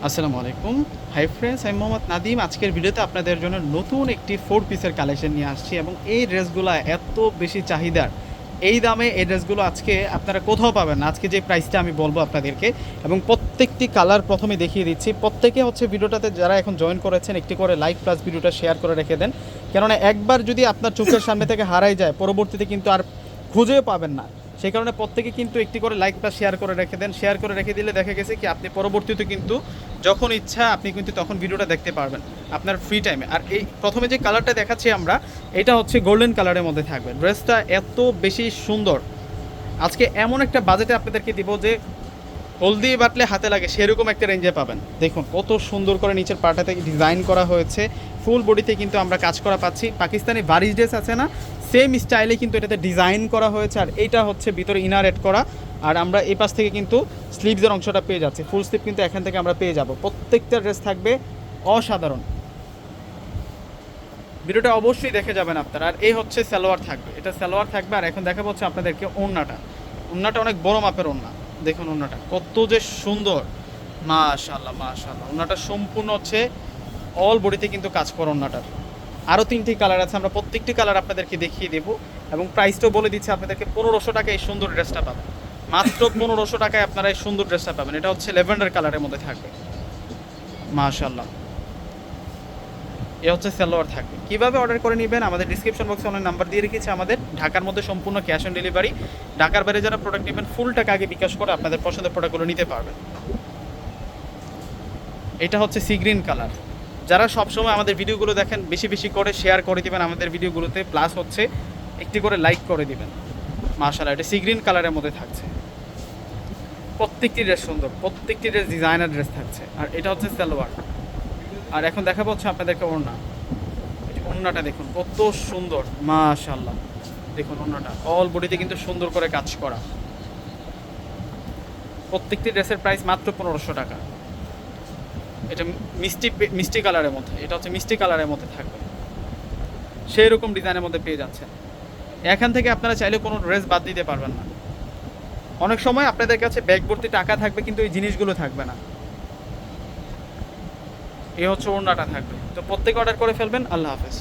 আসসালামু আলাইকুম। Hi friends, আমি মোহাম্মদ নাদিম। আজকের ভিডিওতে আপনাদের জন্য নতুন একটি 4 পিসের কালেকশন নিয়ে আসছি এবং এই ড্রেসগুলো এত বেশি চাহিদার, এই দামে এই ড্রেসগুলো আজকে আপনারা কোথাও পাবেন না। আজকে যে প্রাইসটা আমি বলবো আপনাদেরকে, এবং প্রত্যেকটি কালার প্রথমে দেখিয়ে দিচ্ছি। প্রত্যেকে হচ্ছে ভিডিওটাতে যারা এখন জয়েন করেছেন একটি করে লাইক প্লাস ভিডিওটা শেয়ার করে রেখে দেন, কেননা একবার যদি আপনার চোখের সামনে থেকে হারাই যায় পরবর্তীতে কিন্তু আর খুঁজেও পাবেন না। সেই কারণে প্রত্যেকে কিন্তু একটি করে লাইক প্লাস শেয়ার করে রেখে দেন। শেয়ার করে রেখে দিলে দেখা গেছে কি আপনি পরবর্তীতে কিন্তু যখন ইচ্ছা আপনি কিন্তু তখন ভিডিওটা দেখতে পারবেন আপনার ফ্রি টাইমে। আর এই প্রথমে যে কালারটা দেখাচ্ছি আমরা, এটা হচ্ছে গোল্ডেন কালারের মধ্যে থাকবে। ড্রেসটা এত বেশি সুন্দর, আজকে এমন একটা বাজেটে আপনাদেরকে দিব যে হলদি বাটলে হাতে লাগে সেরকম একটা রেঞ্জে পাবেন। দেখুন কত সুন্দর করে নিচের পাটাতে ডিজাইন করা হয়েছে, ফুল বডিতে কিন্তু আমরা কাজ করা পাচ্ছি। পাকিস্তানি বারিশ ড্রেস আছে না, সেম স্টাইলে কিন্তু এটাতে ডিজাইন করা হয়েছে। আর এইটা হচ্ছে ভিতরে ইনার এড করা, আর আমরা এই পাশ থেকে কিন্তু স্লিভসের অংশটা পেয়ে যাচ্ছি। ফুল স্লিভ কিন্তু এখান থেকে আমরা পেয়ে যাব। প্রত্যেকটা ড্রেস থাকবে অসাধারণ। ভিডিওটা অবশ্যই দেখে যাবেন আপনারা। আর এই হচ্ছে সালোয়ার থাকবে, এটা সালোয়ার থাকবে। আর এখন দেখা হচ্ছে আপনাদেরকে ওড়নাটা। ওড়নাটা অনেক বড় মাপের ওড়না, দেখুন ওড়নাটা কত যে সুন্দর, মাশাআল্লাহ মাশাআল্লাহ। ওড়নাটা সম্পূর্ণ হচ্ছে অল বডিতে কিন্তু কাজ করে ওড়নাটার। আরও 3টি কালার আছে, আমরা প্রত্যেকটি কালার আপনাদেরকে দেখিয়ে দেবো এবং প্রাইসটাও বলে দিচ্ছি আপনাদেরকে। 1500 টাকায় এই সুন্দর ড্রেসটা পাবেন, মাত্র 1500 টাকায় আপনারা এই সুন্দর ড্রেসটা পাবেন। এটা হচ্ছে ল্যাভেন্ডার কালারের মধ্যে থাকবে, মাশাআল্লাহ। এ হচ্ছে সালোয়ার থাকবে। কীভাবে অর্ডার করে নেবেন, আমাদের ডিসক্রিপশন বক্সে অনেক নাম্বার দিয়ে রেখেছি আমাদের। ঢাকার মধ্যে সম্পূর্ণ ক্যাশ অন ডেলিভারি। ঢাকার বাইরে যারা প্রোডাক্ট নেবেন ফুল টাকা আগে বিকাশ করে আপনাদের পছন্দের প্রোডাক্টগুলো নিতে পারবেন। এটা হচ্ছে সি গ্রিন কালার। যারা সবসময় আমাদের ভিডিওগুলো দেখেন বেশি বেশি করে শেয়ার করে দিবেন আমাদের ভিডিওগুলোতে, প্লাস হচ্ছে একটি করে লাইক করে দিবেন। মাশাআল্লাহ, এটা সি গ্রিন কালারের মধ্যে থাকছে। প্রত্যেকটি ড্রেস সুন্দর, প্রত্যেকটি ড্রেস ডিজাইনার ড্রেস থাকছে। আর এটা হচ্ছে সালোয়ার। আর এখন দেখা হচ্ছে আপনাদেরকে ওড়না। ওড়নাটা দেখুন কত সুন্দর, মাশাআল্লাহ। দেখুন ওড়নাটা অল বডিতে কিন্তু সুন্দর করে কাজ করা। প্রত্যেকটি ড্রেসের প্রাইস মাত্র 1500 টাকা। এটা মিষ্টি মিষ্টি কালারের মধ্যে, এটা হচ্ছে মিষ্টি কালারের মধ্যে থাকবে, সেই রকম ডিজাইনের মধ্যে পেয়ে যাচ্ছেন। এখান থেকে আপনারা চাইলে কোনো ড্রেস বাদ দিতে পারবেন না। অনেক সময় আপনাদের কাছে ব্যাগ ভর্তি টাকা থাকবে কিন্তু এই জিনিসগুলো থাকবে না। এই হচ্ছে ওড়নাটা থাকবে। তো প্রত্যেকে অর্ডার করে ফেলবেন। আল্লাহ হাফেজ।